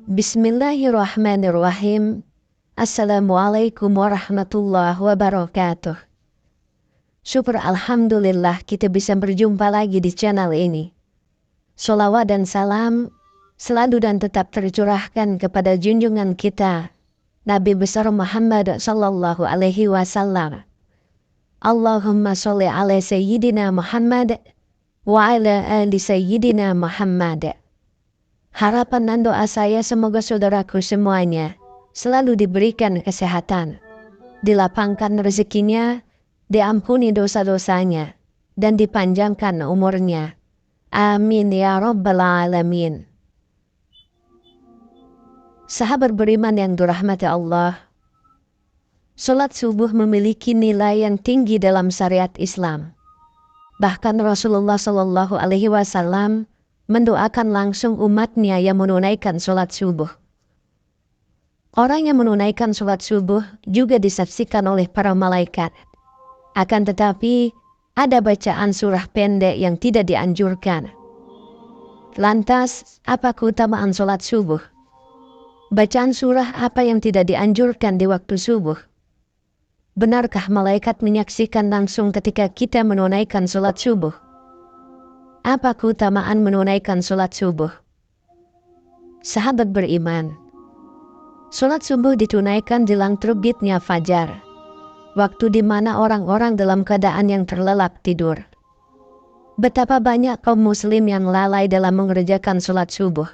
Bismillahirrahmanirrahim. Assalamualaikum warahmatullahi wabarakatuh. Syukur alhamdulillah kita bisa berjumpa lagi di channel ini. Sholawat dan salam selalu dan tetap tercurahkan kepada junjungan kita Nabi besar Muhammad sallallahu alaihi wasallam. Allahumma sholli ala sayyidina Muhammad wa ala ali sayyidina Muhammad. Harapan dan doa saya semoga saudaraku semuanya selalu diberikan kesehatan, dilapangkan rezekinya, diampuni dosa-dosanya, dan dipanjangkan umurnya. Amin ya rabbal alamin. Sahabat beriman yang dirahmati Allah, salat subuh memiliki nilai yang tinggi dalam syariat Islam. Bahkan Rasulullah Shallallahu Alaihi Wasallam mendoakan langsung umatnya yang menunaikan sholat subuh. Orang yang menunaikan sholat subuh juga disaksikan oleh para malaikat. Akan tetapi, ada bacaan surah pendek yang tidak dianjurkan. Lantas, apa keutamaan sholat subuh? Bacaan surah apa yang tidak dianjurkan di waktu subuh? Benarkah malaikat menyaksikan langsung ketika kita menunaikan sholat subuh? Apa keutamaan menunaikan sholat subuh? Sahabat beriman, sholat subuh ditunaikan jelang terbitnya fajar, waktu di mana orang-orang dalam keadaan yang terlelap tidur. Betapa banyak kaum muslim yang lalai dalam mengerjakan sholat subuh.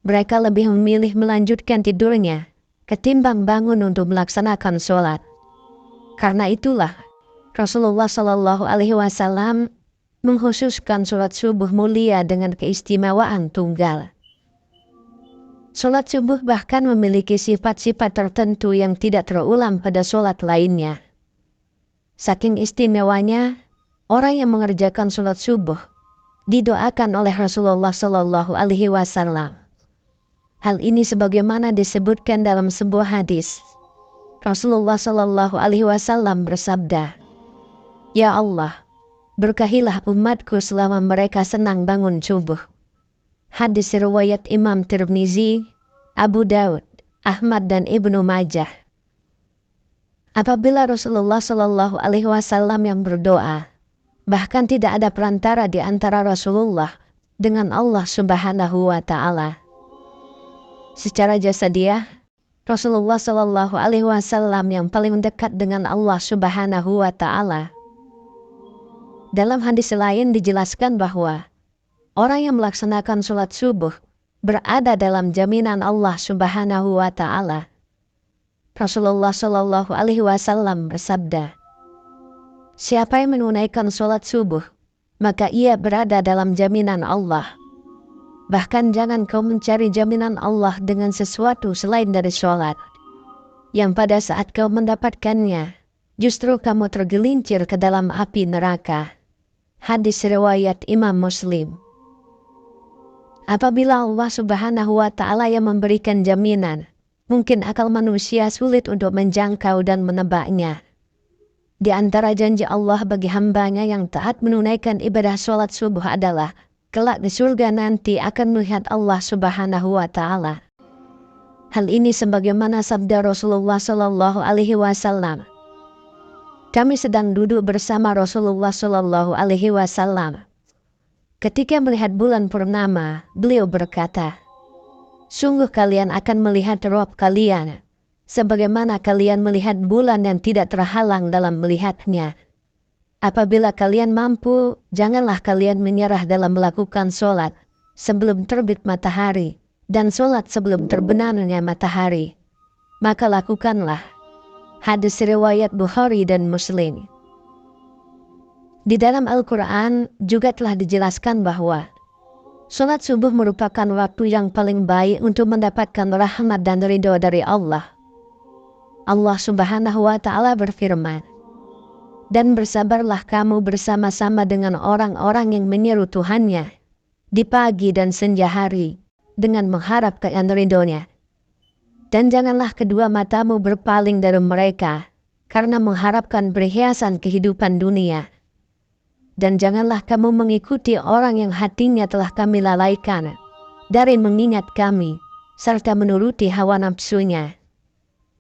Mereka lebih memilih melanjutkan tidurnya ketimbang bangun untuk melaksanakan sholat. Karena itulah Rasulullah Shallallahu Alaihi Wasallam mengkhususkan sholat subuh mulia dengan keistimewaan tunggal. Sholat subuh bahkan memiliki sifat-sifat tertentu yang tidak terulang pada sholat lainnya. Saking istimewanya, orang yang mengerjakan sholat subuh didoakan oleh Rasulullah Shallallahu Alaihi Wasallam. Hal ini sebagaimana disebutkan dalam sebuah hadis. Rasulullah Shallallahu Alaihi Wasallam bersabda, "Ya Allah, berkahilah umatku selama mereka senang bangun subuh." Hadis riwayat Imam Tirmizi, Abu Daud, Ahmad dan Ibnu Majah. Apabila Rasulullah Shallallahu Alaihi Wasallam yang berdoa, bahkan tidak ada perantara di antara Rasulullah dengan Allah Subhanahu wa Ta'ala. Secara jasadiah, Rasulullah Shallallahu Alaihi Wasallam yang paling dekat dengan Allah Subhanahu wa Ta'ala. Dalam hadis lain dijelaskan bahwa orang yang melaksanakan sholat subuh berada dalam jaminan Allah Subhanahu wa Ta'ala. Rasulullah Shallallahu Alaihi Wasallam bersabda, "Siapa yang menunaikan sholat subuh, maka ia berada dalam jaminan Allah. Bahkan jangan kau mencari jaminan Allah dengan sesuatu selain dari sholat, yang pada saat kau mendapatkannya, justru kamu tergelincir ke dalam api neraka." Hadis riwayat Imam Muslim. Apabila Allah Subhanahu wa Ta'ala yang memberikan jaminan, mungkin akal manusia sulit untuk menjangkau dan menebaknya. Di antara janji Allah bagi hambanya yang taat menunaikan ibadah sholat subuh adalah kelak di surga nanti akan melihat Allah Subhanahu wa Ta'ala. Hal ini sebagaimana sabda Rasulullah Shallallahu Alaihi Wasallam. Kami sedang duduk bersama Rasulullah Shallallahu Alaihi Wasallam. Ketika melihat bulan purnama, beliau berkata, "Sungguh kalian akan melihat Rabb kalian, sebagaimana kalian melihat bulan yang tidak terhalang dalam melihatnya. Apabila kalian mampu, janganlah kalian menyerah dalam melakukan sholat sebelum terbit matahari dan sholat sebelum terbenamnya matahari. Maka lakukanlah." Hadis riwayat Bukhari dan Muslim. Di dalam Al-Quran juga telah dijelaskan bahwa sholat subuh merupakan waktu yang paling baik untuk mendapatkan rahmat dan ridho dari Allah. Allah Subhanahu wa Ta'ala berfirman, Dan bersabarlah kamu bersama-sama dengan orang-orang yang menyeru Tuhannya di pagi dan senja hari dengan mengharap ridhonya. Dan janganlah kedua matamu berpaling dari mereka karena mengharapkan perhiasan kehidupan dunia. Dan janganlah kamu mengikuti orang yang hatinya telah kami lalaikan dari mengingat kami serta menuruti hawa nafsunya.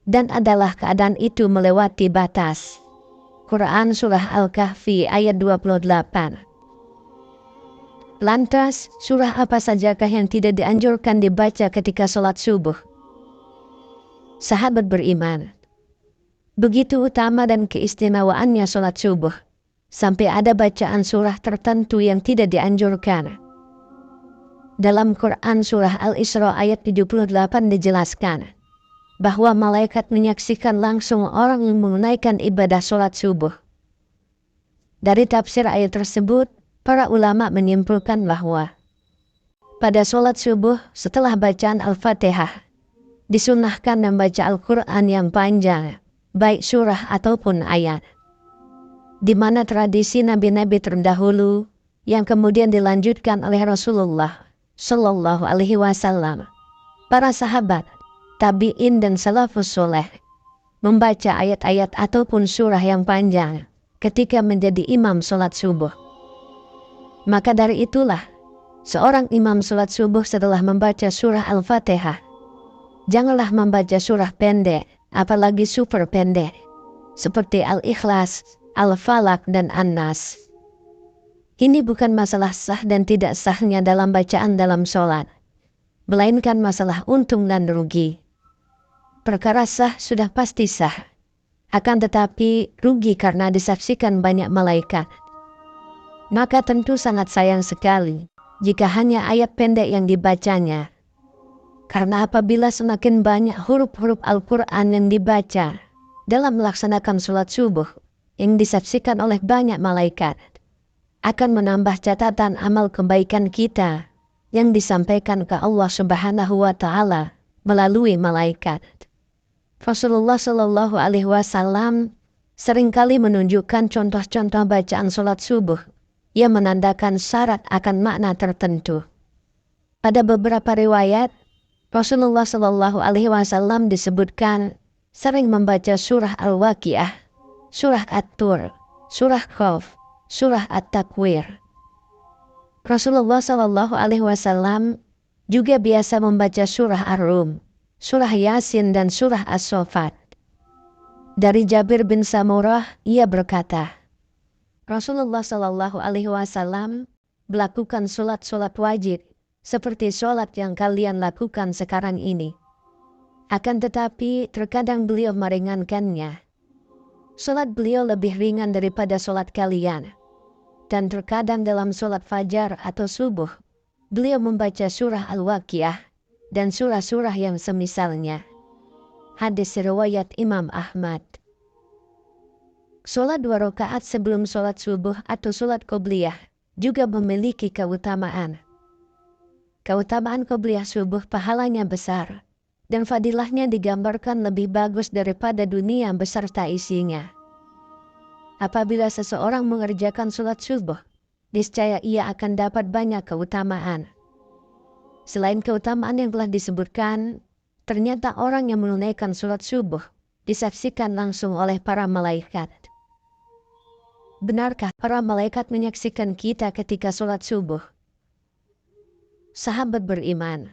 Dan adalah keadaan itu melewati batas. Quran Surah Al-Kahfi ayat 28. Lantas, surah apa sajakah yang tidak dianjurkan dibaca ketika sholat subuh? Sahabat beriman, begitu utama dan keistimewaannya sholat subuh, sampai ada bacaan surah tertentu yang tidak dianjurkan. Dalam Quran Surah Al-Isra ayat 78 dijelaskan bahwa malaikat menyaksikan langsung orang yang menunaikan ibadah sholat subuh. Dari tafsir ayat tersebut, para ulama menyimpulkan bahwa pada sholat subuh setelah bacaan Al-Fatihah, disunnahkan membaca Al-Quran yang panjang, baik surah ataupun ayat. Di mana tradisi nabi-nabi terdahulu yang kemudian dilanjutkan oleh Rasulullah Shallallahu Alaihi Wasallam, para sahabat, tabi'in dan salafus soleh membaca ayat-ayat ataupun surah yang panjang ketika menjadi imam sholat subuh. Maka dari itulah, seorang imam sholat subuh setelah membaca surah Al-Fatihah, janganlah membaca surah pendek, apalagi super pendek, seperti Al-Ikhlas, Al-Falaq, dan An-Nas. Ini bukan masalah sah dan tidak sahnya dalam bacaan dalam sholat, melainkan masalah untung dan rugi. Perkara sah sudah pasti sah, akan tetapi rugi karena disaksikan banyak malaikat. Maka tentu sangat sayang sekali jika hanya ayat pendek yang dibacanya. Karena apabila semakin banyak huruf-huruf Al-Quran yang dibaca dalam melaksanakan sholat subuh yang disaksikan oleh banyak malaikat, akan menambah catatan amal kebaikan kita yang disampaikan ke Allah Subhanahu wa Ta'ala melalui malaikat. Rasulullah Shallallahu Alaihi Wasallam seringkali menunjukkan contoh-contoh bacaan sholat subuh yang menandakan syarat akan makna tertentu. Pada beberapa riwayat, Rasulullah Shallallahu Alaihi Wasallam disebutkan sering membaca surah Al-Waqiah, surah At-Tur, surah Khawf, surah At-Takwir. Rasulullah Shallallahu Alaihi Wasallam juga biasa membaca surah Ar-Rum, surah Yasin, dan surah As-Saffat. Dari Jabir bin Samurah, ia berkata, Rasulullah Shallallahu Alaihi Wasallam melakukan sholat wajib seperti sholat yang kalian lakukan sekarang ini. Akan tetapi terkadang beliau meringankannya. Sholat beliau lebih ringan daripada sholat kalian. Dan terkadang dalam sholat fajar atau subuh, beliau membaca surah Al-Waqiah dan surah-surah yang semisalnya. Hadis riwayat Imam Ahmad. Sholat 2 rakaat sebelum sholat subuh atau sholat qobliyah juga memiliki keutamaan. Keutamaan qobliyah subuh pahalanya besar, dan fadilahnya digambarkan lebih bagus daripada dunia beserta isinya. Apabila seseorang mengerjakan sholat subuh, niscaya ia akan dapat banyak keutamaan. Selain keutamaan yang telah disebutkan, ternyata orang yang menunaikan sholat subuh disaksikan langsung oleh para malaikat. Benarkah para malaikat menyaksikan kita ketika sholat subuh? Sahabat beriman,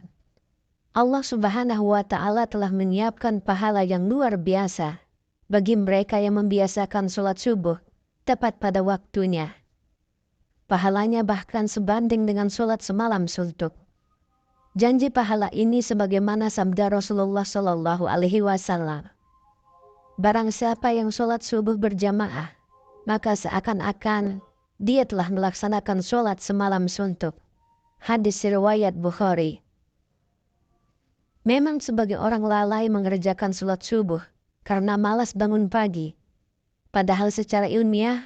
Allah Subhanahu wa Ta'ala telah menyiapkan pahala yang luar biasa bagi mereka yang membiasakan sholat subuh tepat pada waktunya. Pahalanya bahkan sebanding dengan sholat semalam suntuk. Janji pahala ini sebagaimana sabda Rasulullah Shallallahu Alaihi Wasallam. Barang siapa yang sholat subuh berjamaah, maka seakan-akan dia telah melaksanakan sholat semalam suntuk. Hadis riwayat Bukhari. Memang sebagai orang lalai mengerjakan sholat subuh karena malas bangun pagi. Padahal secara ilmiah,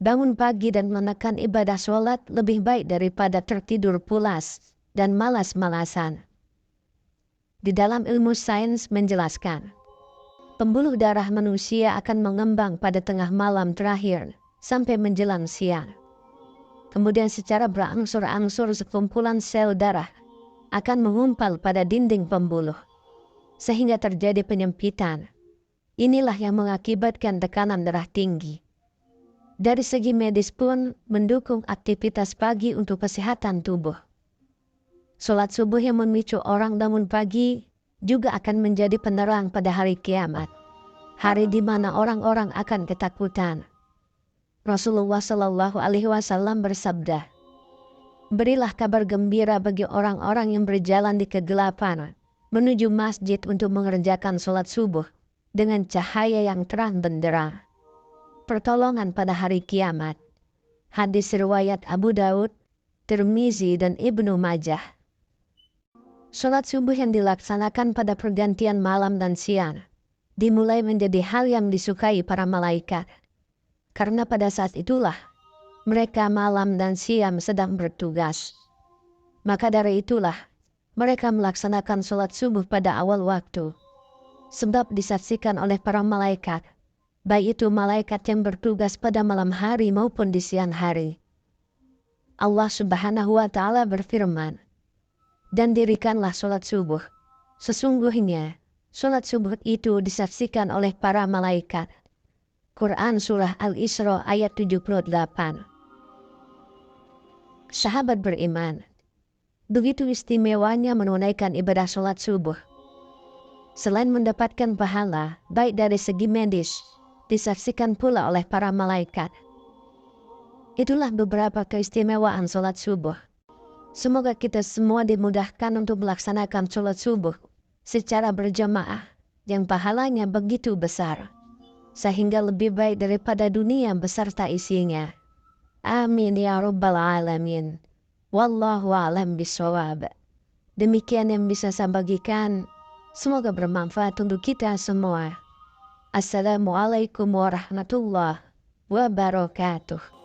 bangun pagi dan menekan ibadah sholat lebih baik daripada tertidur pulas dan malas-malasan. Di dalam ilmu sains menjelaskan, Pembuluh darah manusia akan mengembang pada tengah malam terakhir sampai menjelang siang. Kemudian secara berangsur-angsur sekumpulan sel darah akan mengumpal pada dinding pembuluh, sehingga terjadi penyempitan. Inilah yang mengakibatkan tekanan darah tinggi. Dari segi medis pun mendukung aktivitas pagi untuk kesehatan tubuh. Sholat subuh yang memicu orang bangun pagi juga akan menjadi penerang pada hari kiamat, hari di mana orang-orang akan ketakutan. Rasulullah Shallallahu Alaihi Wasallam bersabda, "Berilah kabar gembira bagi orang-orang yang berjalan di kegelapan menuju masjid untuk mengerjakan sholat subuh dengan cahaya yang terang benderang. Pertolongan pada hari kiamat." Hadis riwayat Abu Daud, Tirmizi, dan Ibnu Majah. Sholat subuh yang dilaksanakan pada pergantian malam dan siang dimulai menjadi hal yang disukai para malaikat, karena pada saat itulah mereka malam dan siang sedang bertugas. Maka dari itulah mereka melaksanakan sholat subuh pada awal waktu, sebab disaksikan oleh para malaikat, baik itu malaikat yang bertugas pada malam hari maupun di siang hari. Allah Subhanahu wa Ta'ala berfirman, "Dan dirikanlah sholat subuh. Sesungguhnya sholat subuh itu disaksikan oleh para malaikat." Quran Surah Al-Isra ayat 78. Sahabat beriman, begitu istimewanya menunaikan ibadah sholat subuh. Selain mendapatkan pahala baik dari segi medis, disaksikan pula oleh para malaikat. Itulah beberapa keistimewaan sholat subuh. Semoga kita semua dimudahkan untuk melaksanakan sholat subuh secara berjamaah yang pahalanya begitu besar, sehingga lebih baik daripada dunia beserta isinya. Amin ya rabbal alamin. Wallahu a'lam bishawab. Demikian yang bisa saya bagikan. Semoga bermanfaat untuk kita semua. Assalamualaikum warahmatullahi wabarakatuh.